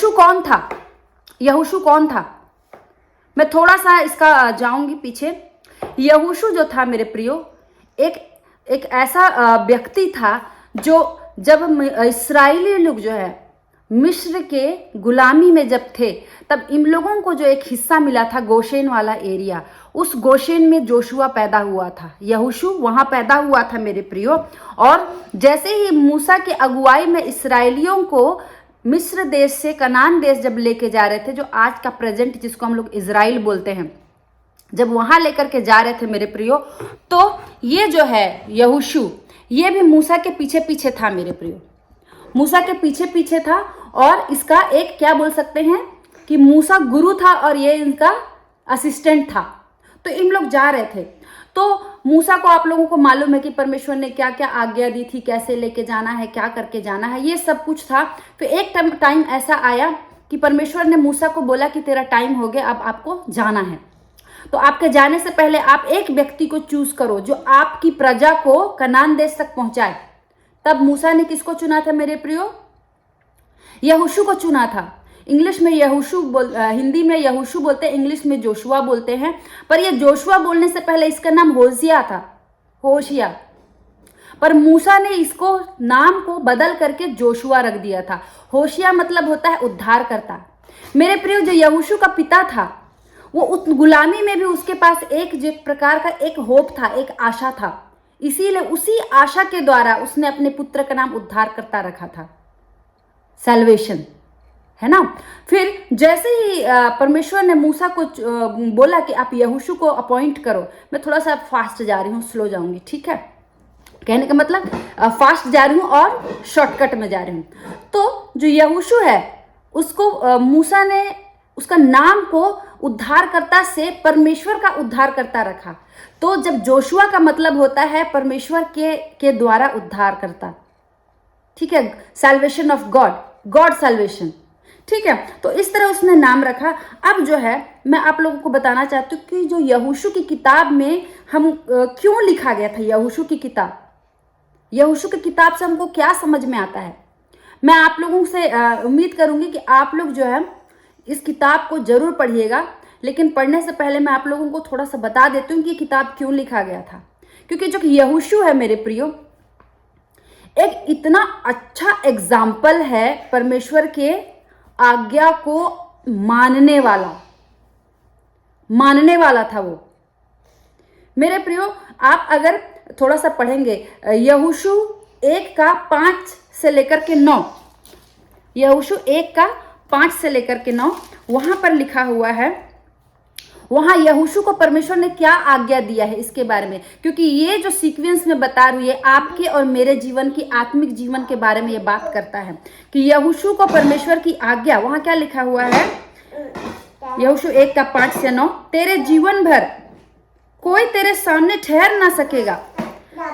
यहोशू कौन था? यहोशू कौन था? मैं थोड़ा सा इसका जाऊंगी पीछे। यहोशू जो था मेरे प्रियो, एक ऐसा व्यक्ति था जो जब इस्राएली लोग जो है मिस्र के गुलामी में जब थे, तब इन लोगों को जो एक हिस्सा मिला था गोशेन वाला एरिया, उस गोशेन में जोशुआ पैदा हुआ था, यहोशू वहां पैदा हुआ था मेरे प्रियो। और जैसे ही मूसा की अगुवाई में इसराइलियों को मिस्र देश से कनान देश जब लेके जा रहे थे, जो आज का प्रेजेंट जिसको हम लोग इजराइल बोलते हैं, जब वहां लेकर के जा रहे थे मेरे प्रियो, तो ये जो है यहोशू, ये भी मूसा के पीछे पीछे था मेरे प्रियो, मूसा के पीछे पीछे था। और इसका एक क्या बोल सकते हैं कि मूसा गुरु था और ये इनका असिस्टेंट था। तो इन लोग जा रहे थे, तो मूसा को आप लोगों को मालूम है कि परमेश्वर ने क्या क्या आज्ञा दी थी, कैसे लेके जाना है, क्या करके जाना है, ये सब कुछ था। फिर एक टाइम ऐसा आया कि परमेश्वर ने मूसा को बोला कि तेरा टाइम हो गया, अब आपको जाना है। तो आपके जाने से पहले आप एक व्यक्ति को चूज करो जो आपकी प्रजा को कनान देश तक पहुंचाए। तब मूसा ने किसको चुना था मेरे प्रियो? यहोशू को चुना था। इंग्लिश में हिंदी में यहोशू बोलते हैं, इंग्लिश में जोशुआ बोलते हैं। पर ये जोशुआ बोलने से पहले इसका नाम होशिया था, होशिया। पर मूसा ने इसको नाम को बदल करके जोशुआ रख दिया था। होशिया मतलब होता है उद्धार करता। मेरे प्रियो, जो यहोशू का पिता था, वो उस गुलामी में भी उसके पास एक प्रकार का एक होप था, एक आशा था। इसीलिए उसी आशा के द्वारा उसने अपने पुत्र का नाम उद्धार करता रखा था, सैल्वेशन, है ना। फिर जैसे ही परमेश्वर ने मूसा को बोला कि आप यहोशू को अपॉइंट करो, मैं थोड़ा सा फास्ट जा रही हूँ, स्लो जाऊंगी, ठीक है, कहने का मतलब फास्ट जा रही हूँ और शॉर्टकट में जा रही हूँ। तो जो यहोशू है उसको मूसा ने उसका नाम को उद्धारकर्ता से परमेश्वर का उद्धारकर्ता रखा। तो जब जोशुआ का मतलब होता है परमेश्वर के द्वारा उद्धार करता, ठीक है, salvation of God, God salvation, ठीक है। तो इस तरह उसने नाम रखा। अब जो है मैं आप लोगों को बताना चाहती हूँ कि जो यहोशू की किताब में हम क्यों लिखा गया था, यहोशू की किताब, यहोशू की किताब से हमको क्या समझ में आता है। मैं आप लोगों से उम्मीद करूंगी कि आप लोग जो है इस किताब को जरूर पढ़िएगा। लेकिन पढ़ने से पहले मैं आप लोगों को थोड़ा सा बता देती हूँ कि किताब क्यों लिखा गया था। क्योंकि जो यहोशू है मेरे प्रियो, एक इतना अच्छा एग्जाम्पल है परमेश्वर के आज्ञा को मानने वाला था वो। मेरे प्रियो, आप अगर थोड़ा सा पढ़ेंगे यहोशू 1:5 से लेकर के 9, यहोशू 1:5 से लेकर के 9, वहां पर लिखा हुआ है, वहां यहोशू को परमेश्वर ने क्या आज्ञा दिया है इसके बारे में। क्योंकि ये जो सीक्वेंस में बता रही है आपके और मेरे जीवन की, आत्मिक जीवन के बारे में ये बात करता है कि यहोशू को परमेश्वर की आज्ञा, वहां क्या लिखा हुआ है, यहोशू 1:5 से 9, तेरे जीवन भर कोई तेरे सामने ठहर ना सकेगा।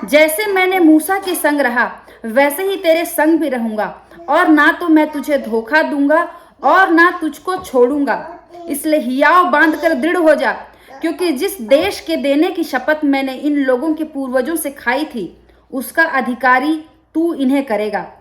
जैसे मैंने मूसा के संग रहा वैसे ही तेरे संग भी रहूंगा, और ना तो मैं तुझे धोखा दूंगा और ना तुझको छोड़ूंगा। इसलिए हियाव बांध कर दृढ़ हो जा, क्योंकि जिस देश के देने की शपथ मैंने इन लोगों के पूर्वजों से खाई थी उसका अधिकारी तू इन्हें करेगा।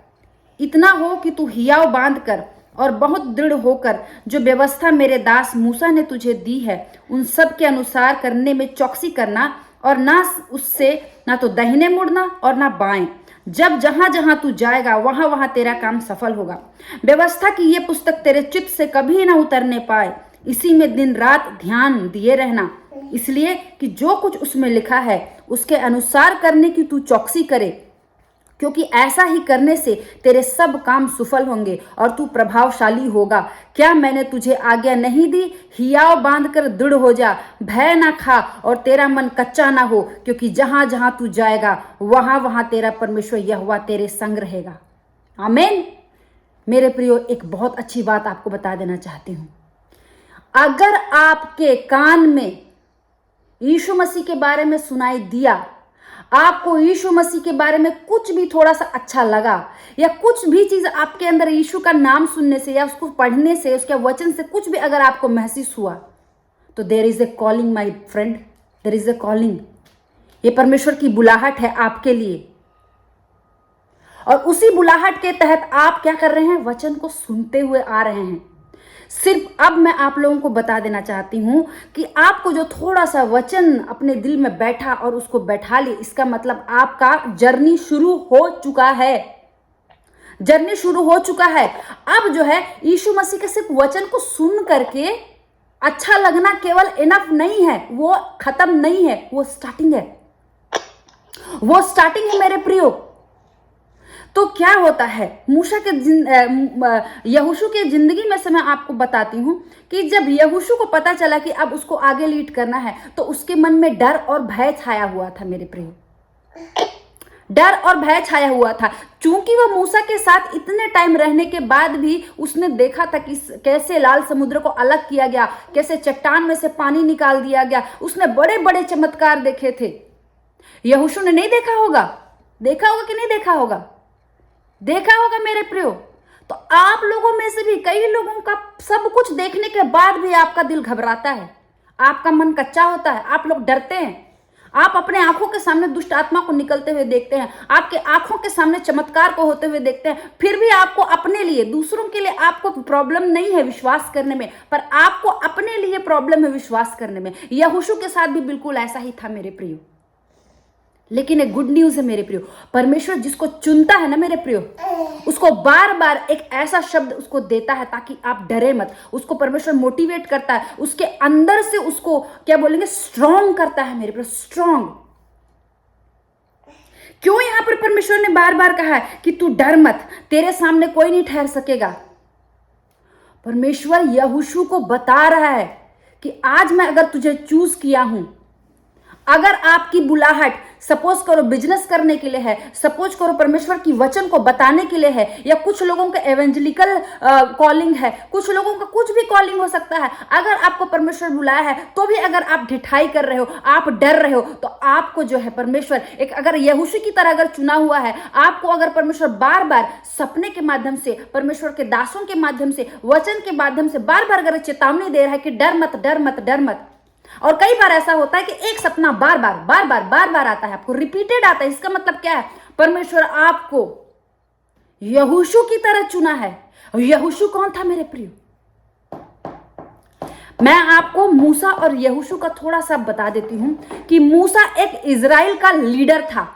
इतना हो कि तू हियाव बांध कर और बहुत दृढ़ होकर जो व्यवस्था मेरे दास मूसा ने तुझे दी है उन सब के अनुसार करने में चौकसी करना, और ना उससे ना तो दाहिने मुड़ना और ना बाएं। जब जहां जहां तू जाएगा वहां वहां तेरा काम सफल होगा। व्यवस्था की ये पुस्तक तेरे चित्त से कभी ना उतरने पाए, इसी में दिन रात ध्यान दिए रहना, इसलिए कि जो कुछ उसमें लिखा है उसके अनुसार करने की तू चौकसी करे, क्योंकि ऐसा ही करने से तेरे सब काम सफल होंगे और तू प्रभावशाली होगा। क्या मैंने तुझे आज्ञा नहीं दी? हियाव बांध कर दृढ़ हो जा, भय ना खा और तेरा मन कच्चा ना हो, क्योंकि जहां जहां तू जाएगा वहां वहां तेरा परमेश्वर यहोवा तेरे संग रहेगा। आमीन। मेरे प्रियो, एक बहुत अच्छी बात आपको बता देना चाहती हूं। अगर आपके कान में यीशु मसीह के बारे में सुनाई दिया, आपको यीशु मसीह के बारे में कुछ भी थोड़ा सा अच्छा लगा, या कुछ भी चीज आपके अंदर यीशु का नाम सुनने से या उसको पढ़ने से, उसके वचन से कुछ भी अगर आपको महसूस हुआ, तो there is a calling my friend, there is a calling. ये परमेश्वर की बुलाहट है आपके लिए। और उसी बुलाहट के तहत आप क्या कर रहे हैं, वचन को सुनते हुए आ रहे हैं। सिर्फ अब मैं आप लोगों को बता देना चाहती हूं कि आपको जो थोड़ा सा वचन अपने दिल में बैठा और उसको बैठा ली, इसका मतलब आपका जर्नी शुरू हो चुका है, जर्नी शुरू हो चुका है। अब जो है यीशु मसीह के सिर्फ वचन को सुन करके अच्छा लगना केवल इनफ नहीं है, वो खत्म नहीं है, वो स्टार्टिंग है, वो स्टार्टिंग है मेरे प्रियो। तो क्या होता है यहोशू के जिंदगी में से मैं आपको बताती हूं कि जब यहोशू को पता चला कि अब उसको आगे लीड करना है, तो उसके मन में डर और भय छाया हुआ था मेरे प्रियो, डर और भय छाया हुआ था। चूंकि वह मूसा के साथ इतने टाइम रहने के बाद भी उसने देखा था कि कैसे लाल समुद्र को अलग किया गया, कैसे चट्टान में से पानी निकाल दिया गया, उसने बड़े बड़े चमत्कार देखे थे। यहोशू ने नहीं देखा होगा? देखा होगा कि नहीं देखा होगा? देखा होगा मेरे प्रियो। तो आप लोगों में से भी कई लोगों का सब कुछ देखने के बाद भी आपका दिल घबराता है, आपका मन कच्चा होता है, आप लोग डरते हैं। आप अपने आंखों के सामने दुष्ट आत्मा को निकलते हुए देखते हैं, आपके आंखों के सामने चमत्कार को होते हुए देखते हैं, फिर भी आपको अपने लिए, दूसरों के लिए आपको प्रॉब्लम नहीं है विश्वास करने में, पर आपको अपने लिए प्रॉब्लम है विश्वास करने में। यहोशू के साथ भी बिल्कुल ऐसा ही था मेरे प्रियो। लेकिन एक गुड न्यूज है मेरे प्रियो, परमेश्वर जिसको चुनता है ना मेरे प्रियो, उसको बार बार एक ऐसा शब्द उसको देता है ताकि आप डरे मत। उसको परमेश्वर मोटिवेट करता है, उसके अंदर से उसको क्या बोलेंगे, स्ट्रॉन्ग करता है मेरे प्रियो, स्ट्रॉन्ग। क्यों यहां पर परमेश्वर ने बार बार कहा है कि तू डर मत, तेरे सामने कोई नहीं ठहर सकेगा। परमेश्वर यहोशू को बता रहा है कि आज मैं अगर तुझे चूज किया हूं, अगर आपकी बुलाहट सपोज करो बिजनेस करने के लिए है, सपोज करो परमेश्वर की वचन को बताने के लिए है, या कुछ लोगों का एवेंजलिकल कॉलिंग है, कुछ लोगों का कुछ भी कॉलिंग हो सकता है, अगर आपको परमेश्वर बुलाया है तो भी अगर आप ढिठाई कर रहे हो, आप डर रहे हो, तो आपको जो है परमेश्वर एक अगर यहोशू की तरह अगर चुना हुआ है, आपको अगर परमेश्वर बार बार सपने के माध्यम से, परमेश्वर के दासों के माध्यम से, वचन के माध्यम से बार बार अगर चेतावनी दे रहा है कि डर मत, डर मत, डर मत। और कई बार ऐसा होता है कि एक सपना बार बार आता है, आपको रिपीटेड आता है। इसका मतलब क्या है, परमेश्वर आपको यहोशू की तरह चुना है। और यहोशू कौन था मेरे प्रियो? मैं आपको मूसा और यहोशू का थोड़ा सा बता देती हूं कि मूसा एक इजराइल का लीडर था।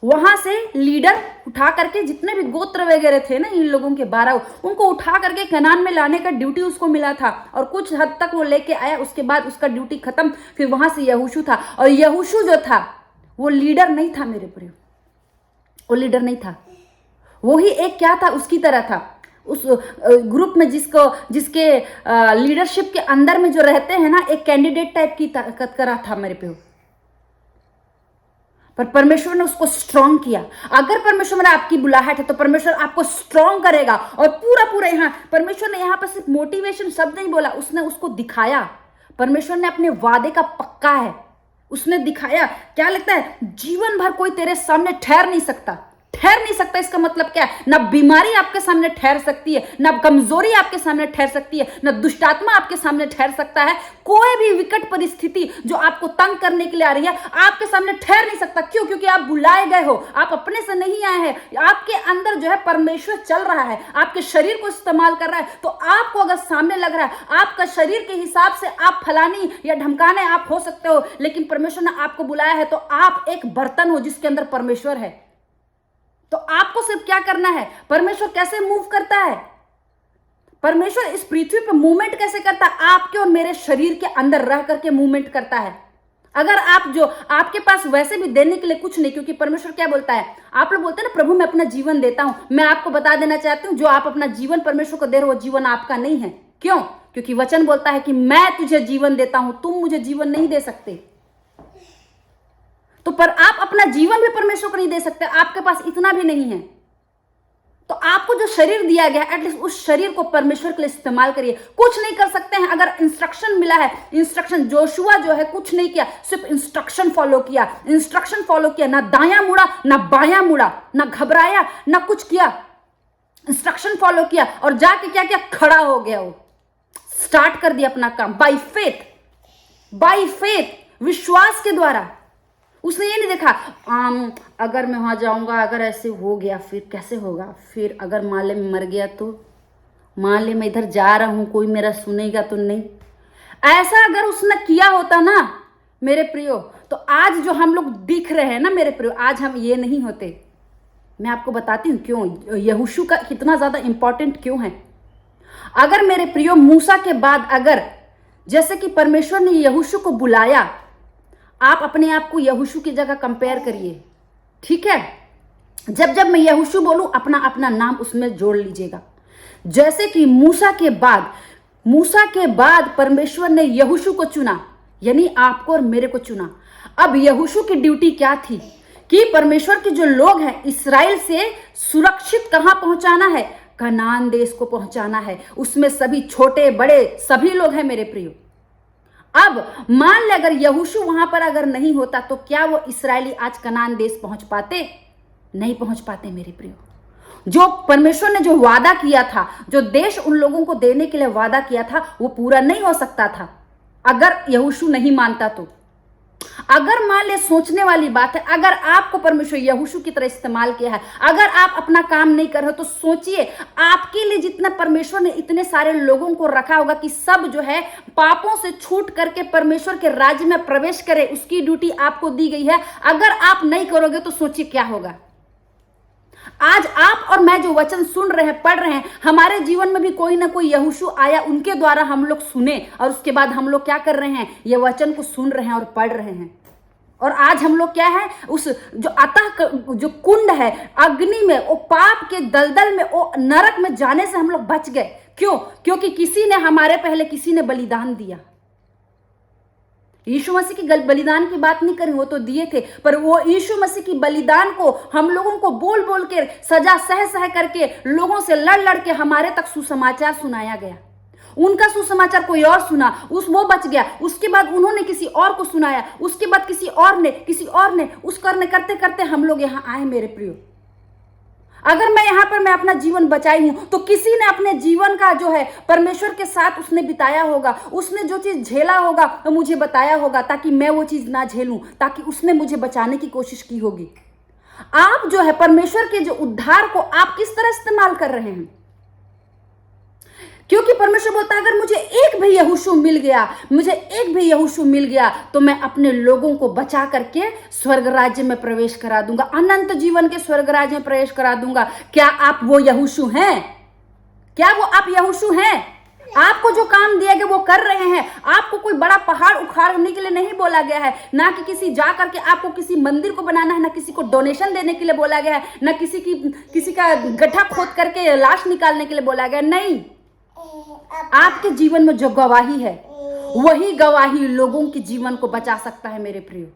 वहां से लीडर उठा करके जितने भी गोत्र वगैरह थे ना इन लोगों के 12, उनको उठा करके कनान में लाने का ड्यूटी उसको मिला था, और कुछ हद तक वो लेके आया, उसके बाद उसका ड्यूटी खत्म। फिर वहां से यहोशू था, और यहोशू जो था वो लीडर नहीं था मेरे प्रियो, वो लीडर नहीं था, वो ही एक क्या था, उसकी तरह था। उस ग्रुप में जिसके लीडरशिप के अंदर में जो रहते हैं ना, एक कैंडिडेट टाइप की तरह था मेरे प्रियो। पर परमेश्वर ने उसको स्ट्रॉन्ग किया। अगर परमेश्वर ने आपकी बुलाहट है तो परमेश्वर आपको स्ट्रॉन्ग करेगा। और पूरा यहाँ परमेश्वर ने यहाँ पर सिर्फ मोटिवेशन शब्द नहीं बोला, उसने उसको दिखाया। परमेश्वर ने अपने वादे का पक्का है, उसने दिखाया। क्या लगता है, जीवन भर कोई तेरे सामने ठहर नहीं सकता, ठहर नहीं सकता। इसका मतलब क्या है, ना बीमारी आपके सामने ठहर सकती है, ना कमजोरी आपके सामने ठहर सकती है, ना दुष्टात्मा आपके सामने ठहर सकता है। कोई भी विकट परिस्थिति जो आपको तंग करने के लिए आ रही है, आपके सामने ठहर नहीं सकता। क्यों? क्योंकि आप बुलाए गए हो, आप अपने से नहीं आए हैं। आपके अंदर जो है परमेश्वर चल रहा है, आपके शरीर को इस्तेमाल कर रहा है। तो आपको अगर सामने लग रहा है, आपका शरीर के हिसाब से आप फलानी या ढमकाने आप हो सकते हो, लेकिन परमेश्वर ने आपको बुलाया है तो आप एक बर्तन हो जिसके अंदर परमेश्वर है। तो आपको सिर्फ क्या करना है, परमेश्वर कैसे मूव करता है, परमेश्वर इस पृथ्वी पर मूवमेंट कैसे करता है, आपके और मेरे शरीर के अंदर रह करके मूवमेंट करता है। अगर आप जो आपके पास वैसे भी देने के लिए कुछ नहीं, क्योंकि परमेश्वर क्या बोलता है, आप लोग बोलते हैं ना प्रभु मैं अपना जीवन देता हूं। मैं आपको बता देना चाहती हूं, जो आप अपना जीवन परमेश्वर को दे रहे हो वो जीवन आपका नहीं है। क्यों? क्योंकि वचन बोलता है कि मैं तुझे जीवन देता हूं, तुम मुझे जीवन नहीं दे सकते। तो पर आप अपना जीवन भी परमेश्वर को नहीं दे सकते, आपके पास इतना भी नहीं है। तो आपको जो शरीर दिया गया है, एटलीस्ट उस शरीर को परमेश्वर के लिए इस्तेमाल करिए। कुछ नहीं कर सकते हैं, अगर इंस्ट्रक्शन मिला है, इंस्ट्रक्शन जोशुआ जो है कुछ नहीं किया, सिर्फ इंस्ट्रक्शन फॉलो किया, इंस्ट्रक्शन फॉलो किया, ना दायां मुड़ा ना बायां मुड़ा, ना घबराया ना कुछ किया, इंस्ट्रक्शन फॉलो किया और जाके क्या किया, खड़ा हो गया। वो स्टार्ट कर दिया अपना काम बाय फेथ, विश्वास के द्वारा। उसने ये नहीं देखा अगर मैं वहां जाऊंगा, अगर ऐसे हो गया फिर कैसे होगा, फिर अगर मान ले मैं मर गया तो, मान ले मैं इधर जा रहा हूं कोई मेरा सुनेगा तो नहीं। ऐसा अगर उसने किया होता ना मेरे प्रियो, तो आज जो हम लोग दिख रहे हैं ना मेरे प्रियो, आज हम ये नहीं होते। मैं आपको बताती हूँ क्यों यहोशू का कितना ज्यादा इंपॉर्टेंट क्यों है। अगर मेरे प्रियो मूसा के बाद अगर जैसे कि परमेश्वर ने यहोशू को बुलाया, आप अपने आप को यहोशू की जगह कंपेयर करिए, ठीक है। जब जब मैं यहोशू बोलूं अपना अपना नाम उसमें जोड़ लीजिएगा। जैसे कि मूसा के बाद परमेश्वर ने यहोशू को चुना, यानी आपको और मेरे को चुना। अब यहोशू की ड्यूटी क्या थी कि परमेश्वर के जो लोग हैं इस्राएल से सुरक्षित कहां पहुंचाना है, कनान देश को पहुंचाना है। उसमें सभी छोटे बड़े सभी लोग हैं मेरे प्रियो। अब मान ले अगर यहोशू वहां पर अगर नहीं होता तो क्या वो इस्राएली आज कनान देश पहुंच पाते? नहीं पहुंच पाते मेरे प्रियो। जो परमेश्वर ने जो वादा किया था, जो देश उन लोगों को देने के लिए वादा किया था, वो पूरा नहीं हो सकता था अगर यहोशू नहीं मानता तो। अगर मान ले सोचने वाली बात है, अगर आपको परमेश्वर यहोशू की तरह इस्तेमाल किया है, अगर आप अपना काम नहीं कर रहे हो तो सोचिए आपके लिए जितना परमेश्वर ने इतने सारे लोगों को रखा होगा कि सब जो है पापों से छूट करके परमेश्वर के राज्य में प्रवेश करे, उसकी ड्यूटी आपको दी गई है। अगर आप नहीं करोगे तो सोचिए क्या होगा। आज आप और मैं जो वचन सुन रहे हैं, पढ़ रहे हैं, हमारे जीवन में भी कोई ना कोई यहोशू आया, उनके द्वारा हम लोग सुने और उसके बाद हम लोग क्या कर रहे हैं, ये वचन को सुन रहे हैं और पढ़ रहे हैं। और आज हम लोग क्या है, उस जो अतः जो कुंड है अग्नि में, वो पाप के दलदल में, वो नरक में जाने से हम लोग बच गए। क्यों? क्योंकि किसी ने हमारे पहले किसी ने बलिदान दिया। यीशु मसीह की बलिदान की बात नहीं करें, वो तो दिए थे, पर वो यीशु मसीह की बलिदान को हम लोगों को बोल बोल के सजा सह करके लोगों से लड़ लड़ के हमारे तक सुसमाचार सुनाया गया। उनका सुसमाचार कोई और सुना, वो बच गया, उसके बाद उन्होंने किसी और को सुनाया, उसके बाद किसी और ने उस करने करते करते हम लोग यहाँ आए मेरे प्रियो। अगर मैं यहाँ पर मैं अपना जीवन बचाई हूं तो किसी ने अपने जीवन का जो है परमेश्वर के साथ उसने बिताया होगा, उसने जो चीज झेला होगा तो मुझे बताया होगा ताकि मैं वो चीज ना झेलूं, ताकि उसने मुझे बचाने की कोशिश की होगी। आप जो है परमेश्वर के जो उद्धार को आप किस तरह इस्तेमाल कर रहे हैं? क्योंकि परमेश्वर बोलता है अगर मुझे एक भी यहोशू मिल गया तो मैं अपने लोगों को बचा करके स्वर्ग राज्य में प्रवेश करा दूंगा, अनंत जीवन के स्वर्ग राज्य में प्रवेश करा दूंगा। क्या आप वो यहोशू हैं? क्या वो आप यहोशू हैं? आपको जो काम दिया गया वो कर रहे हैं। आपको कोई बड़ा पहाड़ उखाड़ने के लिए नहीं बोला गया है, ना कि किसी जा करके आपको किसी मंदिर को बनाना है, ना किसी को डोनेशन देने के लिए बोला गया है, ना किसी का गड्ढा खोद करके लाश निकालने के लिए बोला गया। नहीं, आपके जीवन में जो गवाही है वही गवाही लोगों के जीवन को बचा सकता है मेरे प्रियो।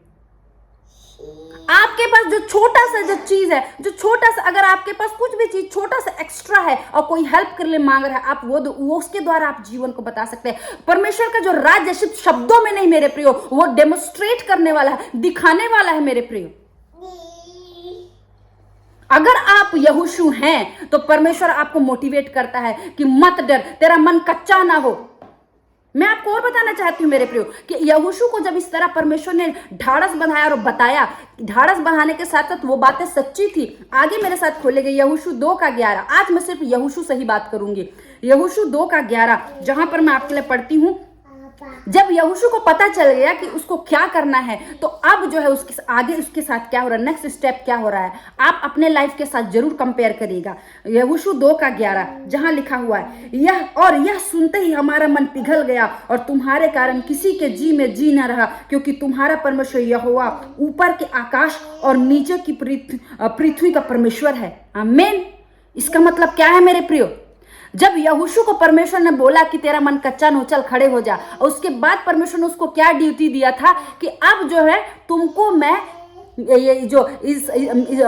आपके पास जो छोटा सा जो चीज है, जो छोटा सा, अगर आपके पास कुछ भी चीज छोटा सा एक्स्ट्रा है और कोई हेल्प कर ले मांग रहा है, आप वो उसके द्वारा आप जीवन को बता सकते हैं। परमेश्वर का जो राज्य सिर्फ शब्दों में नहीं मेरे प्रियो, वो डेमोस्ट्रेट करने वाला है, दिखाने वाला है मेरे प्रियो। अगर आप यहोशू हैं तो परमेश्वर आपको मोटिवेट करता है कि मत डर, तेरा मन कच्चा ना हो। मैं आपको और बताना चाहती हूँ मेरे प्रियो कि यहोशू को जब इस तरह परमेश्वर ने ढाढ़स बंधाया और बताया, ढाढ़स बंधाने के साथ साथ वो बातें सच्ची थी। आगे मेरे साथ खोलेंगे यहोशू 2:11। आज मैं सिर्फ यहोशू से ही बात करूंगी। यहोशू 2:11 जहां पर मैं आपके लिए पढ़ती हूँ। जब यहोशू को पता चल गया कि उसको क्या करना है, तो अब जो है उसके आगे उसके साथ क्या हो रहा है, नेक्स्ट स्टेप क्या हो रहा है, आप अपने लाइफ के साथ जरूर कंपेयर करिएगा। यहोशू 2:11 जहां लिखा हुआ है, यह सुनते ही हमारा मन पिघल गया और तुम्हारे कारण किसी के जी में जी न रहा, क्योंकि तुम्हारा परमेश्वर यहोवा ऊपर के आकाश और नीचे की पृथ्वी का परमेश्वर है। आमीन। इसका मतलब क्या है मेरे प्रियो? जब यहोशू को परमेश्वर ने बोला कि तेरा मन कच्चा न हो, चल खड़े हो जा, और उसके बाद परमेश्वर ने उसको क्या ड्यूटी दिया था कि अब जो है तुमको मैं ये जो इस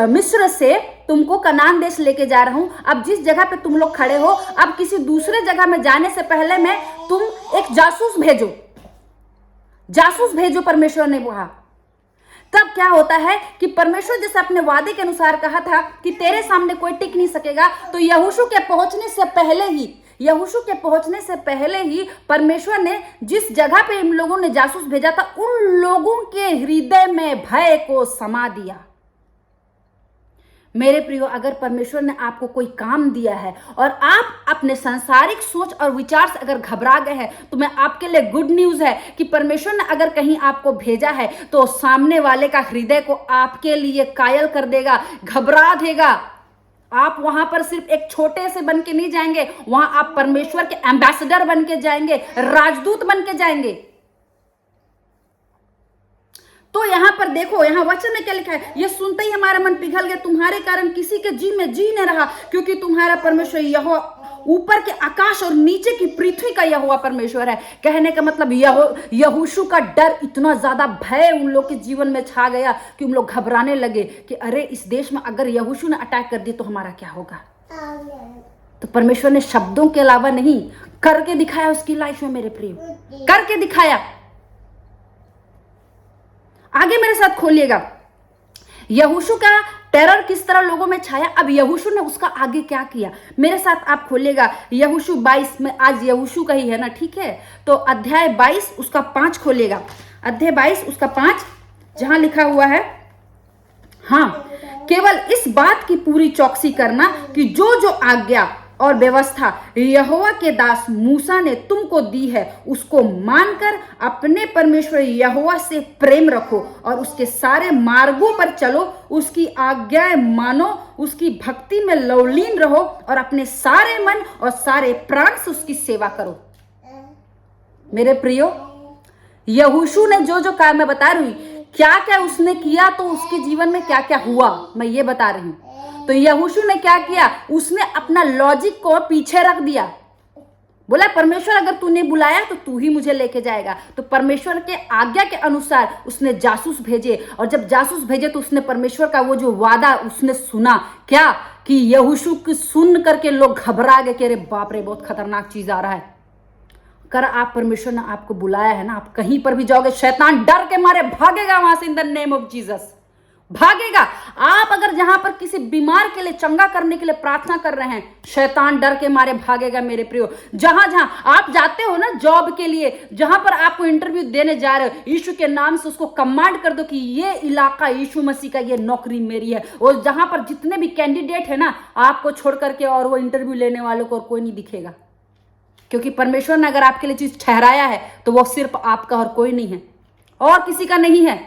मिस्र से तुमको कनान देश लेके जा रहा हूं। अब जिस जगह पे तुम लोग खड़े हो, अब किसी दूसरे जगह में जाने से पहले मैं तुम एक जासूस भेजो परमेश्वर ने कहा। तब क्या होता है कि परमेश्वर जैसे अपने वादे के अनुसार कहा था कि तेरे सामने कोई टिक नहीं सकेगा, तो यहोशू के पहुंचने से पहले ही यहोशू के पहुंचने से पहले ही परमेश्वर ने जिस जगह पे इन लोगों ने जासूस भेजा था, उन लोगों के हृदय में भय को समा दिया। मेरे प्रियो, अगर परमेश्वर ने आपको कोई काम दिया है और आप अपने सांसारिक सोच और विचार से अगर घबरा गए हैं, तो मैं आपके लिए गुड न्यूज है कि परमेश्वर ने अगर कहीं आपको भेजा है तो सामने वाले का हृदय को आपके लिए कायल कर देगा, घबरा देगा। आप वहां पर सिर्फ एक छोटे से बन के नहीं जाएंगे, वहां आप परमेश्वर के एम्बेसडर बन के जाएंगे, राजदूत बन के जाएंगे। तो यहां पर देखो, यहां वचन में क्या लिखा है, ये सुनते ही हमारा मन पिघल गया, तुम्हारे कारण किसी के जी में जी नहीं रहा, क्योंकि तुम्हारा परमेश्वर यहोवा ऊपर के आकाश और नीचे की पृथ्वी का यहोवा परमेश्वर है। कहने का मतलब यहोशू का डर, इतना ज्यादा भय उन लोग के जीवन में छा गया कि उन लोग घबराने लगे कि अरे इस देश में अगर यहोशू ने अटैक कर दिया तो हमारा क्या होगा। तो परमेश्वर ने शब्दों के अलावा नहीं, करके दिखाया उसकी लाइफ में। मेरे प्रिय, करके दिखाया। आगे मेरे साथ खोलिएगा, यहोशू का टेरर किस तरह लोगों में छाया। अब यहोशू ने उसका आगे क्या किया, मेरे साथ आप खोलिएगा यहोशू 22 में। आज यहोशू का ही है ना, ठीक है। तो अध्याय 22 उसका 5 खोलिएगा। अध्याय 22 उसका 5, जहां लिखा हुआ है, हाँ, केवल इस बात की पूरी चौकसी करना कि जो जो आज्ञा और व्यवस्था यहोवा के दास मूसा ने तुमको दी है उसको मानकर अपने परमेश्वर यहोवा से प्रेम रखो और उसके सारे मार्गों पर चलो, उसकी आज्ञाएं मानो, उसकी भक्ति में लवलीन रहो और अपने सारे मन और सारे प्राण से उसकी सेवा करो। मेरे प्रियो, यहोशू ने जो जो काम मैं बता रही हूं, क्या क्या उसने किया, तो उसके जीवन में क्या क्या हुआ, मैं ये बता रही हूं। तो यहोशू ने क्या किया, उसने अपना लॉजिक को पीछे रख दिया। बोला परमेश्वर अगर तूने बुलाया तो तू ही मुझे लेके जाएगा। तो परमेश्वर के आज्ञा के अनुसार उसने जासूस भेजे, और जब जासूस भेजे तो उसने परमेश्वर का वो जो वादा उसने सुना, क्या कि यहोशू की सुन करके लोग घबरा गए कि अरे बाप रे, बहुत खतरनाक चीज आ रहा है। कर आप परमेश्वर ने आपको बुलाया है ना, आप कहीं पर भी जाओगे, शैतान डर के मारे भागेगा वहां से, in the name of Jesus भागेगा। आप अगर जहां पर किसी बीमार के लिए चंगा करने के लिए प्रार्थना कर रहे हैं, शैतान डर के मारे भागेगा। मेरे प्रियो, जहां जहां आप जाते हो ना जॉब के लिए, जहां पर आपको इंटरव्यू देने जा रहे हो, यीशु के नाम से उसको कमांड कर दो कि ये इलाका यीशु मसीह का, ये नौकरी मेरी है। और जहां पर जितने भी कैंडिडेट है ना, आपको छोड़ करके और वो इंटरव्यू लेने वालों को और कोई नहीं दिखेगा, क्योंकि परमेश्वर ने अगर आपके लिए चीज ठहराया है तो वो सिर्फ आपका और कोई नहीं है, और किसी का नहीं है।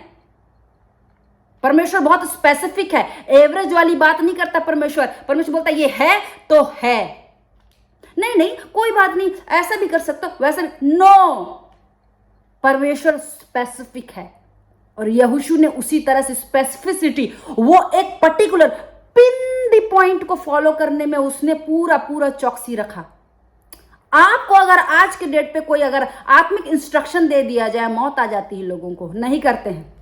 परमेश्वर बहुत स्पेसिफिक है, एवरेज वाली बात नहीं करता परमेश्वर। परमेश्वर बोलता ये है तो है, नहीं नहीं कोई बात नहीं, ऐसा भी कर सकता वैसा भी, नो, परमेश्वर स्पेसिफिक है। और यहोशू ने उसी तरह से स्पेसिफिसिटी, वो एक पर्टिकुलर पिन द पॉइंट को फॉलो करने में उसने पूरा पूरा चौकसी रखा। आपको अगर आज के डेट पे कोई अगर आत्मिक इंस्ट्रक्शन दे दिया जाए, मौत आ जाती है, लोगों को नहीं करते हैं,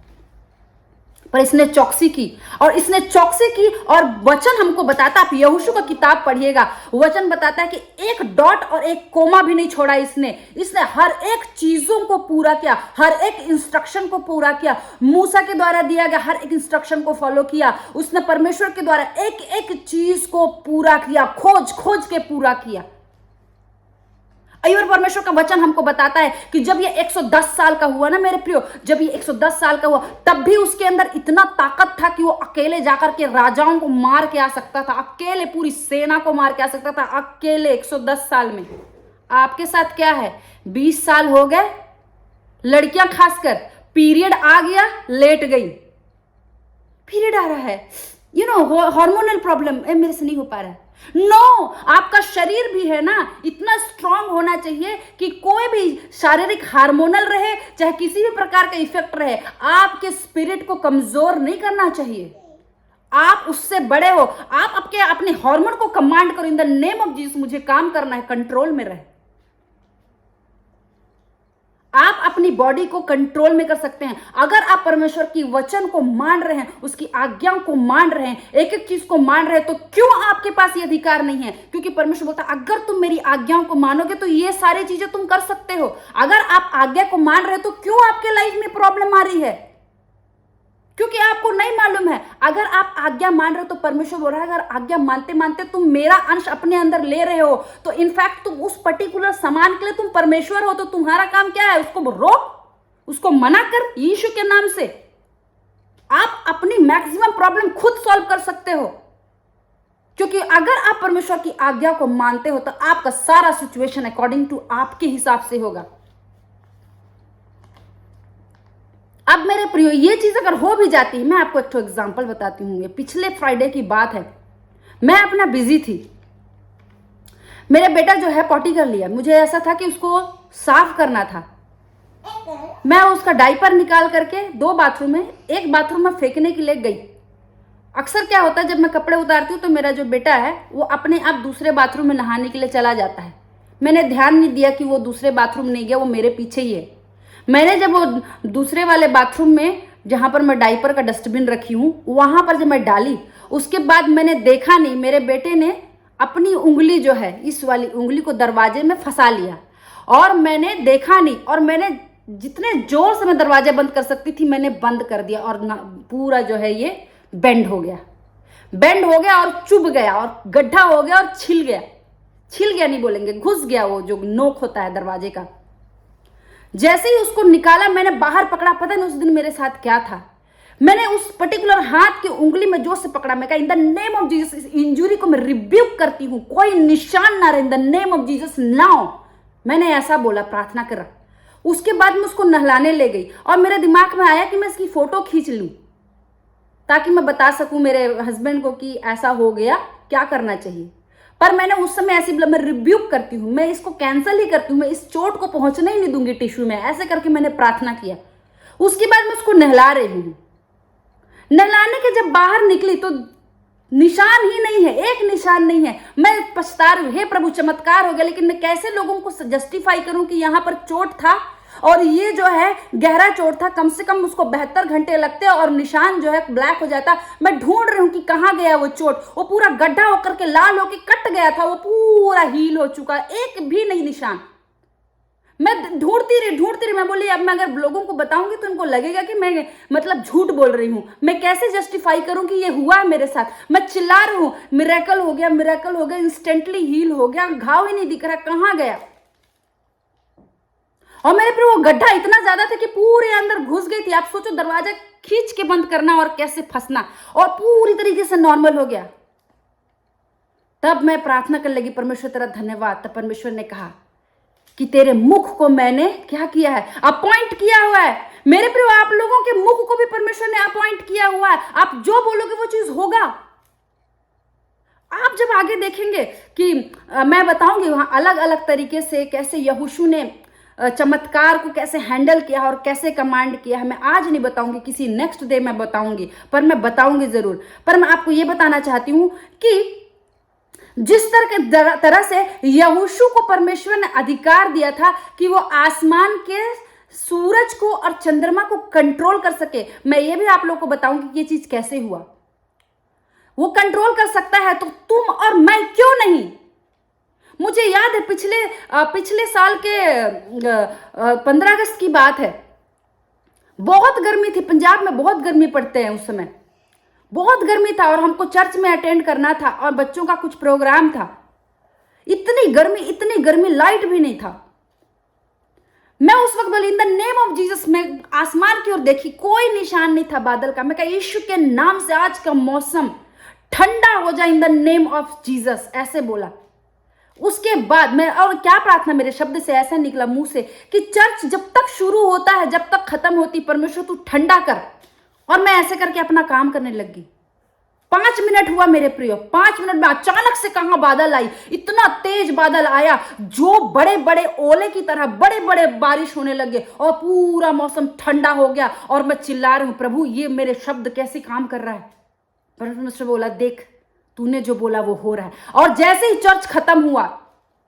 पर इसने चौकसी की, और इसने चौकसी की। और वचन हमको बताता, आप यहोशू का किताब पढ़िएगा, वचन बताता है कि एक डॉट और एक कोमा भी नहीं छोड़ा इसने हर एक चीजों को पूरा किया, हर एक इंस्ट्रक्शन को पूरा किया। मूसा के द्वारा दिया गया हर एक इंस्ट्रक्शन को फॉलो किया उसने, परमेश्वर के द्वारा एक एक चीज को पूरा किया, खोज खोज के पूरा किया। और परमेश्वर का वचन हमको बताता है कि जब ये 110 साल का हुआ ना मेरे प्रियो, जब ये 110 साल का हुआ, तब भी उसके अंदर इतना ताकत था कि वो अकेले जाकर के राजाओं को मार के आ सकता था, अकेले पूरी सेना को मार के आ सकता था, अकेले 110 साल में। आपके साथ क्या है, 20 साल हो गए, लड़कियां खासकर पीरियड आ गया, लेट गई, पीरियड आ रहा है, हार्मोनल प्रॉब्लम, मेरे से नहीं हो पा रहा है। नो, आपका शरीर भी है ना, इतना स्ट्रांग होना चाहिए कि कोई भी शारीरिक हार्मोनल रहे, चाहे किसी भी प्रकार का इफेक्ट रहे, आपके स्पिरिट को कमजोर नहीं करना चाहिए। आप उससे बड़े हो, आप अपने हार्मोन को कमांड करो, in the name of Jesus मुझे काम करना है, कंट्रोल में रहे। आप अपनी बॉडी को कंट्रोल में कर सकते हैं अगर आप परमेश्वर की वचन को मान रहे हैं, उसकी आज्ञाओं को मान रहे हैं, एक एक चीज को मान रहे हैं। तो क्यों आपके पास ये अधिकार नहीं है? क्योंकि परमेश्वर बोलता है अगर तुम मेरी आज्ञाओं को मानोगे तो ये सारी चीजें तुम कर सकते हो। अगर आप आज्ञा को मान रहे हो तो क्यों आपके लाइफ में प्रॉब्लम आ रही है? क्योंकि आपको नहीं मालूम है। अगर आप आज्ञा मान रहे हो तो परमेश्वर बोल रहा है, अगर आज्ञा मानते मानते तुम मेरा अंश अपने अंदर ले रहे हो तो इनफैक्ट तुम उस पर्टिकुलर सामान के लिए तुम परमेश्वर हो, तो तुम्हारा काम क्या है? उसको रोक, उसको मना कर यीशु के नाम से। आप अपनी मैक्सिमम प्रॉब्लम खुद सॉल्व कर सकते हो, क्योंकि अगर आप परमेश्वर की आज्ञा को मानते हो तो आपका सारा सिचुएशन अकॉर्डिंग टू आपके हिसाब से होगा। अब मेरे प्रियो, ये चीज अगर हो भी जाती है, मैं आपको एक एग्जांपल बताती हूँ। ये पिछले फ्राइडे की बात है, मैं अपना बिजी थी, मेरा बेटा जो है पॉटी कर लिया, मुझे ऐसा था कि उसको साफ करना था। मैं उसका डायपर निकाल करके 2 बाथरूम में, एक बाथरूम में फेंकने के लिए गई। अक्सर क्या होता है, जब मैं कपड़े उतारती हूँ तो मेरा जो बेटा है वो अपने आप दूसरे बाथरूम में नहाने के लिए चला जाता है। मैंने ध्यान नहीं दिया कि वो दूसरे बाथरूम नहीं गया, वो मेरे पीछे ही है। मैंने जब वो दूसरे वाले बाथरूम में, जहां पर मैं डायपर का डस्टबिन रखी हूँ, वहां पर जब मैं डाली, उसके बाद मैंने देखा नहीं, मेरे बेटे ने अपनी उंगली जो है, इस वाली उंगली को दरवाजे में फंसा लिया और मैंने देखा नहीं, और मैंने जितने जोर से मैं दरवाजा बंद कर सकती थी मैंने बंद कर दिया, और पूरा जो है ये बेंड हो गया और चुभ गया और गड्ढा हो गया और छिल गया नहीं बोलेंगे, घुस गया वो जो नोक होता है दरवाजे का। जैसे ही उसको निकाला, मैंने बाहर पकड़ा, पता नहीं उस दिन मेरे साथ क्या था, मैंने उस पर्टिकुलर हाथ की उंगली में जोर से पकड़ा। मैं कहा in the name of Jesus, इस इंजुरी को मैं रिब्यूक करती हूं, कोई निशान ना रहे, in the name of Jesus now. मैंने ऐसा बोला, प्रार्थना करा। उसके बाद मैं उसको नहलाने ले गई और मेरे दिमाग में आया कि मैं इसकी फोटो खींच लूं ताकि मैं बता सकूं मेरे हस्बैंड को कि ऐसा हो गया, क्या करना चाहिए। पर मैंने उस समय ऐसी बोला, मैं रिब्यूक करती हूँ, मैं इसको कैंसिल ही करती हूँ, मैं इस चोट को पहुंचने ही नहीं दूंगी टिश्यू में, ऐसे करके मैंने प्रार्थना किया। उसके बाद मैं उसको नहला रही हूँ। नहलाने के जब बाहर निकली तो निशान ही नहीं है, एक निशान नहीं है। मैं पछता रही हूँ, हे प्रभु चमत्कार हो गया, लेकिन मैं कैसे लोगों को जस्टिफाई करूं कि यहां पर चोट था और ये जो है गहरा चोट था, कम से कम उसको 72 घंटे लगते और निशान जो है ब्लैक हो जाता। मैं ढूंढ रही हूँ कि कहाँ गया वो चोट, वो पूरा गड्ढा होकर के लाल होकर कट गया था, वो पूरा हील हो चुका, एक भी नहीं निशान। मैं ढूंढती रही। मैं बोली अब मैं अगर लोगों को बताऊंगी तो उनको लगेगा कि मैं मतलब झूठ बोल रही हूं, मैं कैसे जस्टिफाई करूं कि ये हुआ है मेरे साथ। मैं चिल्ला रही हूं, मिरेकल हो गया, इंस्टेंटली हील हो गया, घाव ही नहीं दिख रहा, कहां गया। और मेरे पर वो गड्ढा इतना ज्यादा था कि पूरे अंदर घुस गई थी। आप सोचो, दरवाजा खींच के बंद करना और कैसे फंसना, और पूरी तरीके से नॉर्मल हो गया। तब मैं प्रार्थना करने लगी, परमेश्वर तेरा धन्यवाद। तब परमेश्वर ने कहा कि तेरे मुख को मैंने क्या किया है, अपॉइंट किया हुआ है। मेरे प्रिय, आप लोगों के मुख को भी परमेश्वर ने अपॉइंट किया हुआ है। आप जो बोलोगे वो चीज होगा। आप जब आगे देखेंगे कि मैं बताऊंगी वहां अलग अलग तरीके से कैसे यहोशू ने चमत्कार को कैसे हैंडल किया और कैसे कमांड किया है। मैं आज नहीं बताऊंगी, किसी नेक्स्ट डे मैं बताऊंगी, पर मैं बताऊंगी जरूर। पर मैं आपको यह बताना चाहती हूं कि जिस तरह से यहोशू को परमेश्वर ने अधिकार दिया था कि वो आसमान के सूरज को और चंद्रमा को कंट्रोल कर सके, मैं ये भी आप लोगों को बताऊंगी कि ये चीज कैसे हुआ। वो कंट्रोल कर सकता है तो तुम और मैं क्यों नहीं। मुझे याद है पिछले साल के 15 अगस्त की बात है। बहुत गर्मी थी, पंजाब में बहुत गर्मी पड़ते हैं उस समय, बहुत गर्मी था और हमको चर्च में अटेंड करना था और बच्चों का कुछ प्रोग्राम था। इतनी गर्मी, लाइट भी नहीं था। मैं उस वक्त बोली in the name of Jesus, में आसमान की ओर देखी, कोई निशान नहीं था बादल का। मैं कहा यीशु के नाम से आज का मौसम ठंडा हो जाए in the name of Jesus, ऐसे बोला। उसके बाद मैं, और क्या प्रार्थना मेरे शब्द से ऐसा निकला मुंह से कि चर्च जब तक शुरू होता है जब तक खत्म होती, परमेश्वर तू ठंडा कर। और मैं ऐसे करके अपना काम करने लगी। 5 मिनट हुआ मेरे प्रियो, 5 मिनट में अचानक से कहां बादल आई, इतना तेज बादल आया जो बड़े बड़े ओले की तरह बड़े बड़े बारिश होने लगे और पूरा मौसम ठंडा हो गया। और मैं चिल्ला रही हूं, प्रभु ये मेरे शब्द कैसे काम कर रहा है। परमेश्वर बोला देख, तूने जो बोला वो हो रहा है। और जैसे ही चर्च खत्म हुआ,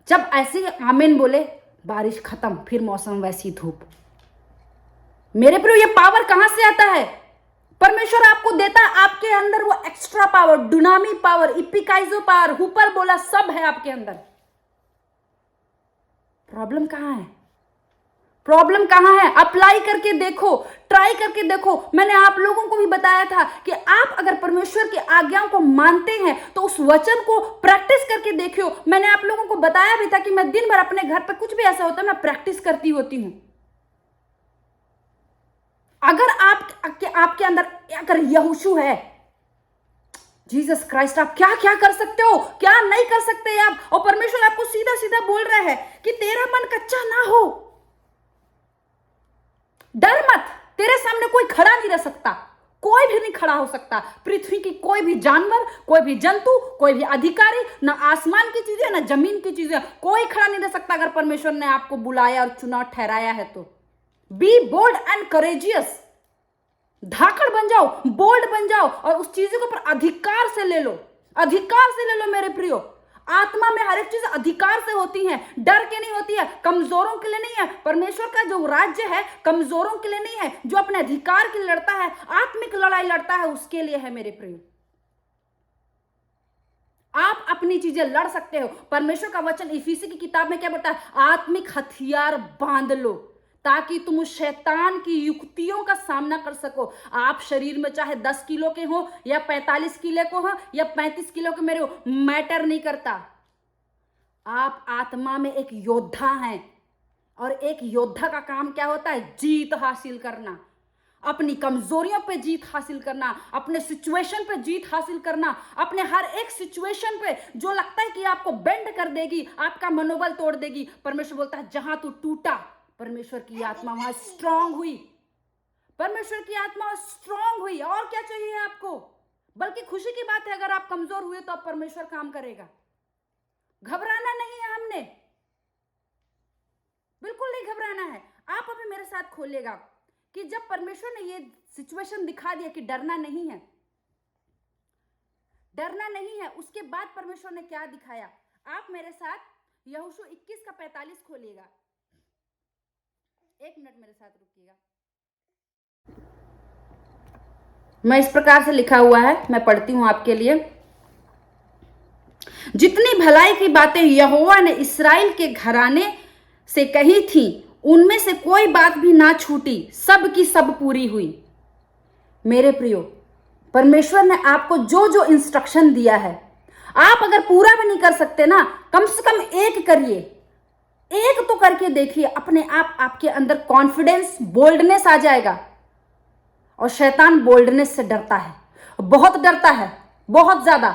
जब ऐसे आमीन बोले, बारिश खत्म, फिर मौसम वैसी धूप। मेरे प्रियो, ये पावर कहां से आता है? परमेश्वर आपको देता है, आपके अंदर वो एक्स्ट्रा पावर, डुनामी पावर, इपिकाइजो पावर, हुपर बोला, सब है आपके अंदर। प्रॉब्लम कहां है? प्रॉब्लम कहाँ है? अप्लाई करके देखो, ट्राई करके देखो। मैंने आप लोगों को भी बताया था कि आप अगर परमेश्वर की आज्ञाओं को मानते हैं तो उस वचन को प्रैक्टिस करके देखियो। मैंने आप लोगों को बताया भी था कि मैं दिन भर अपने घर पे कुछ भी ऐसा होता है मैं प्रैक्टिस करती होती हूं। अगर आपके अंदर अगर यहोशू है, जीसस क्राइस्ट, आप क्या क्या कर सकते हो, क्या नहीं कर सकते आप। और परमेश्वर आपको सीधा सीधा बोल रहा है कि तेरा मन कच्चा ना हो, डर मत। तेरे सामने कोई खड़ा नहीं रह सकता, कोई भी नहीं खड़ा हो सकता। पृथ्वी की कोई भी जानवर, कोई भी जंतु, कोई भी अधिकारी, ना आसमान की चीजें ना जमीन की चीजें, कोई खड़ा नहीं रह सकता अगर परमेश्वर ने आपको बुलाया और चुनाव ठहराया है तो। Be bold and courageous. धाकड़ बन जाओ, बोल्ड बन जाओ और उस चीज के ऊपर अधिकार से ले लो, अधिकार से ले लो मेरे प्रियो। आत्मा में हर एक चीज अधिकार से होती है, डर के नहीं होती है, कमजोरों के लिए नहीं है। परमेश्वर का जो राज्य है कमजोरों के लिए नहीं है, जो अपने अधिकार के लिए लड़ता है, आत्मिक लड़ाई लड़ता है, उसके लिए है मेरे प्रियो। आप अपनी चीजें लड़ सकते हो। परमेश्वर का वचन इफिसी की किताब में क्या बताता है? आत्मिक हथियार बांध लो ताकि तुम उस शैतान की युक्तियों का सामना कर सको। आप शरीर में चाहे 10 किलो के हो या 45 किलो के हो या 35 किलो के मेरे हो, मैटर नहीं करता। आप आत्मा में एक योद्धा हैं और एक योद्धा का काम क्या होता है? जीत हासिल करना, अपनी कमजोरियों पे जीत हासिल करना, अपने सिचुएशन पे जीत हासिल करना, अपने हर एक सिचुएशन पे जो लगता है कि आपको बेंड कर देगी, आपका मनोबल तोड़ देगी। परमेश्वर बोलता है जहां तू टूटा, परमेश्वर की आत्मा वहां स्ट्रांग हुई, परमेश्वर की आत्मा स्ट्रांग हुई। और क्या चाहिए आपको? बल्कि खुशी की बात है अगर आप कमजोर हुए तो अब परमेश्वर काम करेगा। घबराना नहीं है हमने, बिल्कुल नहीं घबराना है। आप अभी मेरे साथ खोलिएगा कि जब परमेश्वर ने ये सिचुएशन दिखा दिया कि डरना नहीं है, डरना नहीं है, उसके बाद परमेश्वर ने क्या दिखाया? आप मेरे साथ यहोशू 21 का 45 खोलिएगा। एक मिनट मेरे साथ रुकिएगा। मैं इस प्रकार से लिखा हुआ है, मैं पढ़ती हूं आपके लिए। जितनी भलाई की बातें यहोवा ने इस्राएल के घराने से कही थी उनमें से कोई बात भी ना छूटी, सब की सब पूरी हुई। मेरे प्रियो, परमेश्वर ने आपको जो जो इंस्ट्रक्शन दिया है, आप अगर पूरा भी नहीं कर सकते ना, कम से कम एक करिए, एक तो करके देखिए। अपने आप आपके अंदर कॉन्फिडेंस, बोल्डनेस आ जाएगा। और शैतान बोल्डनेस से डरता है, बहुत डरता है, बहुत ज्यादा।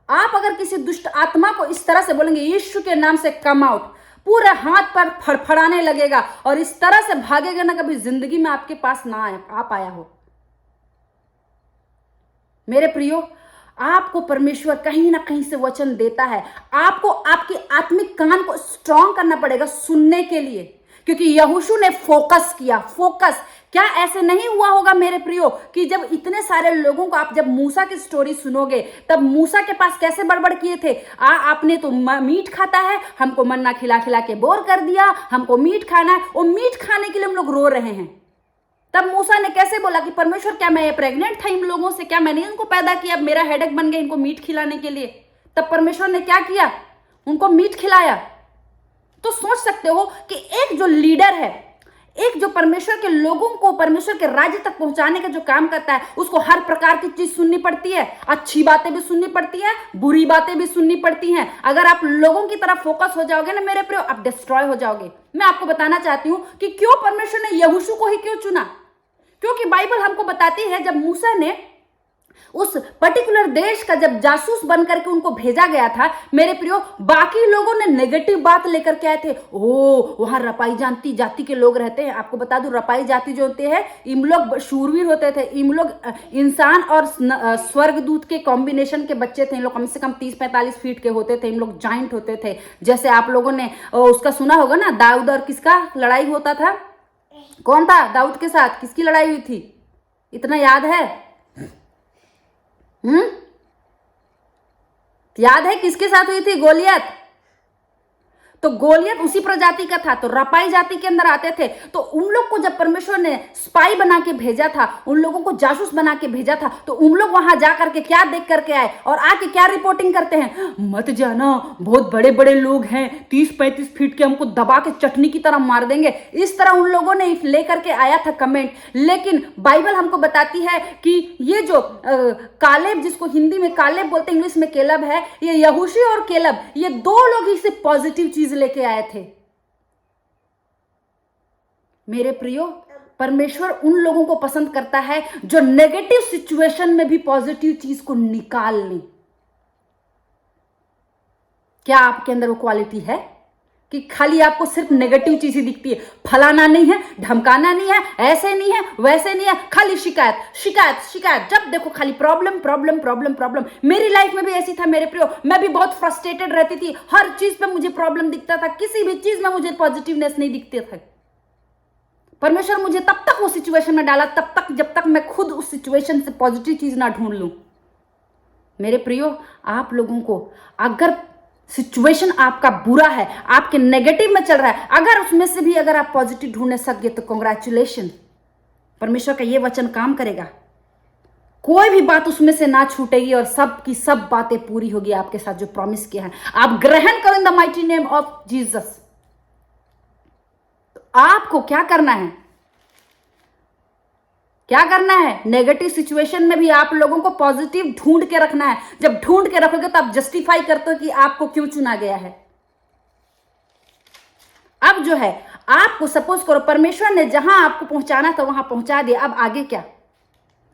आप अगर किसी दुष्ट आत्मा को इस तरह से बोलेंगे यीशु के नाम से कम आउट, पूरे हाथ पर फड़फड़ाने लगेगा और इस तरह से भागेगा ना, कभी जिंदगी में आपके पास ना आ पाया हो। मेरे प्रियो, आपको परमेश्वर कहीं ना कहीं से वचन देता है। आपको आपकी आत्मिक कान को स्ट्रांग करना पड़ेगा सुनने के लिए, क्योंकि यहोशू ने फोकस किया। फोकस क्या ऐसे नहीं हुआ होगा मेरे प्रियो कि जब इतने सारे लोगों को, आप जब मूसा की स्टोरी सुनोगे तब मूसा के पास कैसे बड़बड़ किए थे? आपने तो मीट खाता है, हमको मन्ना खिला खिला के बोर कर दिया, हमको मीट खाना है। और मीट खाने के लिए हम लोग रो रहे हैं। तब मूसा ने कैसे बोला कि परमेश्वर क्या मैं प्रेग्नेंट था इन लोगों से? क्या मैंने इनको पैदा किया? अब मेरा हेडेक बन गया इनको मीट खिलाने के लिए। तब परमेश्वर ने क्या किया? उनको मीट खिलाया। तो सोच सकते हो कि एक जो लीडर है, एक जो परमेश्वर के लोगों को परमेश्वर के राज्य तक पहुंचाने का जो काम करता है, उसको हर प्रकार की चीज सुननी पड़ती है। अच्छी बातें भी सुननी पड़ती है, बुरी बातें भी सुननी पड़ती हैं। अगर आप लोगों की तरफ फोकस हो जाओगे ना मेरे प्रियो, आप डिस्ट्रॉय हो जाओगे। मैं आपको बताना चाहती हूं कि क्यों परमेश्वर ने यहोशू को ही क्यों चुना। क्योंकि बाइबल हमको बताती है जब मूसा ने उस पर्टिकुलर देश का जब जासूस बन करके उनको भेजा गया था, मेरे प्रियो, बाकी लोगों ने नेगेटिव बात लेकर के आए थे। ओ, वहां रपाई जाति के लोग रहते हैं। आपको बता दूं, रपाई जाति जो होते हैं, इन लोग शूरवीर होते थे। इन लोग इंसान और स्वर्गदूत के कॉम्बिनेशन के बच्चे थे। इन लोग कम से कम 30-45 फीट के होते थे। इन लोग जाइंट होते थे। जैसे आप लोगों ने उसका सुना होगा ना, दाऊद और किसका लड़ाई होता था? कौन था दाऊद के साथ? किसकी लड़ाई हुई थी? इतना याद है? याद है किसके साथ हुई थी? गोलियत। तो गोलियत उसी प्रजाति का था, तो रपाई जाति के अंदर आते थे। तो उन लोग को जब परमेश्वर ने स्पाई बना के भेजा था, उन लोगों को जासूस बना के भेजा था, तो उन लोग वहां जा करके क्या देख करके आए और आके क्या रिपोर्टिंग करते हैं, मत जाना, बहुत बड़े बड़े लोग हैं, 30-35 फीट के, हमको दबा के चटनी की तरह मार देंगे। इस तरह उन लोगों ने लेकर के आया था कमेंट। लेकिन बाइबल हमको बताती है कि ये जो कालेब, जिसको हिंदी में कालेब बोलते हैं, इंग्लिश में केलब है, ये यहोशू और केलब, ये दो लोग ही सिर्फ पॉजिटिव चीज लेके आए थे। मेरे प्रियो, परमेश्वर उन लोगों को पसंद करता है जो नेगेटिव सिचुएशन में भी पॉजिटिव चीज को निकाल लें। क्या आपके अंदर वो क्वालिटी है कि खाली आपको सिर्फ नेगेटिव चीज ही दिखती है? फलाना नहीं है, धमकाना नहीं है, ऐसे नहीं है, वैसे नहीं है, खाली शिकायत शिकायत शिकायत, जब देखो खाली प्रॉब्लम प्रॉब्लम प्रॉब्लम प्रॉब्लम। मेरी लाइफ में भी ऐसी था मेरे प्रियो, मैं भी बहुत फ्रस्ट्रेटेड रहती थी, हर चीज पे मुझे प्रॉब्लम दिखता था, किसी भी चीज में मुझे पॉजिटिवनेस नहीं दिखते थे। परमेश्वर मुझे तब तक वो सिचुएशन में डाला, तब तक जब तक मैं खुद उस सिचुएशन से पॉजिटिव चीज ना ढूंढ लूं। मेरे प्रियो, आप लोगों को अगर सिचुएशन आपका बुरा है, आपके नेगेटिव में चल रहा है, अगर उसमें से भी अगर आप पॉजिटिव ढूंढने सक गए तो कांग्रेचुलेशन, परमेश्वर का ये वचन काम करेगा। कोई भी बात उसमें से ना छूटेगी और सब की सब बातें पूरी होगी आपके साथ जो प्रॉमिस किया है। आप ग्रहण करो in the mighty name of Jesus. तो आपको क्या करना है? क्या करना है? नेगेटिव सिचुएशन में भी आप लोगों को पॉजिटिव ढूंढ के रखना है। जब ढूंढ के रखोगे तो आप जस्टिफाई करते हो कि आपको क्यों चुना गया है। अब जो है, आपको सपोज करो परमेश्वर ने जहां आपको पहुंचाना था वहां पहुंचा दिया, अब आगे क्या?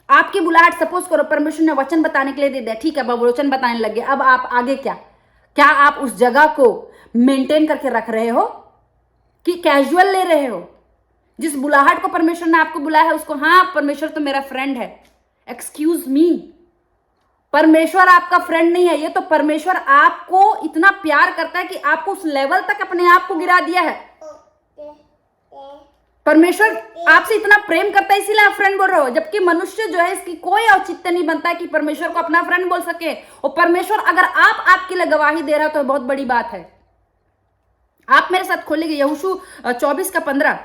आपकी बुलाहट सपोज करो परमेश्वर ने वचन बताने के लिए दे दिया, ठीक है, अब वचन बताने लग गए, अब आप आगे क्या? क्या आप उस जगह को मेंटेन करके रख रहे हो कि कैजुअल ले रहे हो? जिस बुलाहट को परमेश्वर ने आपको बुलाया है उसको, हाँ परमेश्वर तो मेरा फ्रेंड है, एक्सक्यूज मी, परमेश्वर आपका फ्रेंड नहीं है। ये तो परमेश्वर आपको इतना प्यार करता है कि आपको उस लेवल तक अपने आप को गिरा दिया है। परमेश्वर आपसे इतना प्रेम करता है इसीलिए आप फ्रेंड बोल रहे हो, जबकि मनुष्य जो है इसकी कोई औचित्य नहीं बनता है कि परमेश्वर को अपना फ्रेंड बोल सके। और परमेश्वर अगर आपके लिए गवाही दे रहा है तो बहुत बड़ी बात है। आप मेरे साथ खोलिए यहोशू 24:15,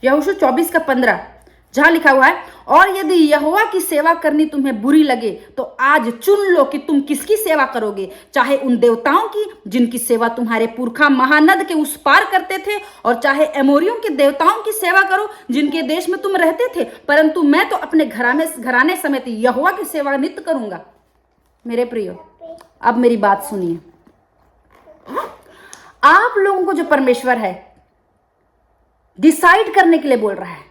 यहोशू 24:15, जहां लिखा हुआ है, और यदि यहोवा की सेवा करनी तुम्हें बुरी लगे तो आज चुन लो कि तुम किसकी सेवा करोगे, चाहे उन देवताओं की जिनकी सेवा तुम्हारे पुरखा महानद के उस पार करते थे, और चाहे एमोरियों के देवताओं की सेवा करो जिनके देश में तुम रहते थे, परंतु मैं तो अपने घराने समेत यहोवा की सेवा नित्य करूंगा। मेरे प्रियो, अब मेरी बात सुनिए। आप लोगों को जो परमेश्वर है डिसाइड करने के लिए बोल रहा है,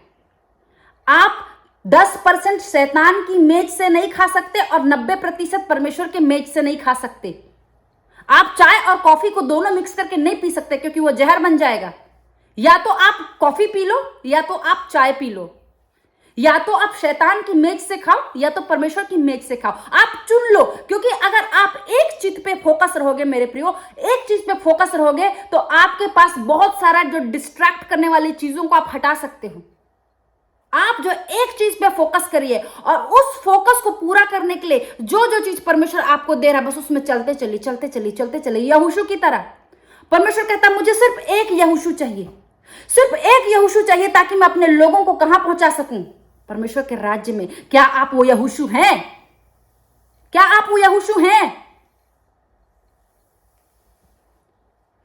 आप 10% शैतान की मेज से नहीं खा सकते और 90% परमेश्वर के मेज से नहीं खा सकते। आप चाय और कॉफी को दोनों मिक्स करके नहीं पी सकते क्योंकि वो जहर बन जाएगा। या तो आप कॉफी पी लो या तो आप चाय पी लो, या तो आप शैतान की मेज से खाओ या तो परमेश्वर की मेज से खाओ। आप चुन लो, क्योंकि अगर आप एक चीज पे फोकस रहोगे मेरे प्रियो, एक चीज पे फोकस रहोगे तो आपके पास बहुत सारा जो डिस्ट्रैक्ट करने वाली चीजों को आप हटा सकते हो। आप जो एक चीज पे फोकस करिए और उस फोकस को पूरा करने के लिए जो जो चीज परमेश्वर आपको दे रहा है बस उसमें चलते चलिए चलते चलिए चलते चलिए। यहोशू की तरह परमेश्वर कहता है मुझे सिर्फ एक यहोशू चाहिए, सिर्फ एक यहोशू चाहिए ताकि मैं अपने लोगों को कहां पहुंचा सकूं? परमेश्वर के राज्य में। क्या आप वो यहोशू हैं? क्या आप वो यहोशू हैं?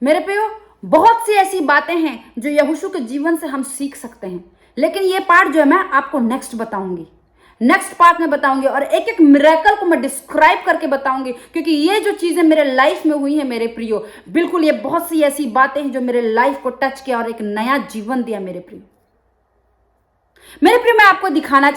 मेरे प्रियो, बहुत सी ऐसी बातें हैं जो यहोशू के जीवन से हम सीख सकते हैं, लेकिन ये पार्ट जो है मैं आपको नेक्स्ट बताऊंगी, नेक्स्ट पार्ट में बताऊंगी और एक एक मिरेकल को मैं डिस्क्राइब करके बताऊंगी, क्योंकि ये जो चीजें मेरे लाइफ में हुई है मेरे प्रियो, बिल्कुल ये बहुत सी ऐसी बातें हैं जो मेरे लाइफ को टच किया और एक नया जीवन दिया मेरे प्रियो। मैं आपको दिखाना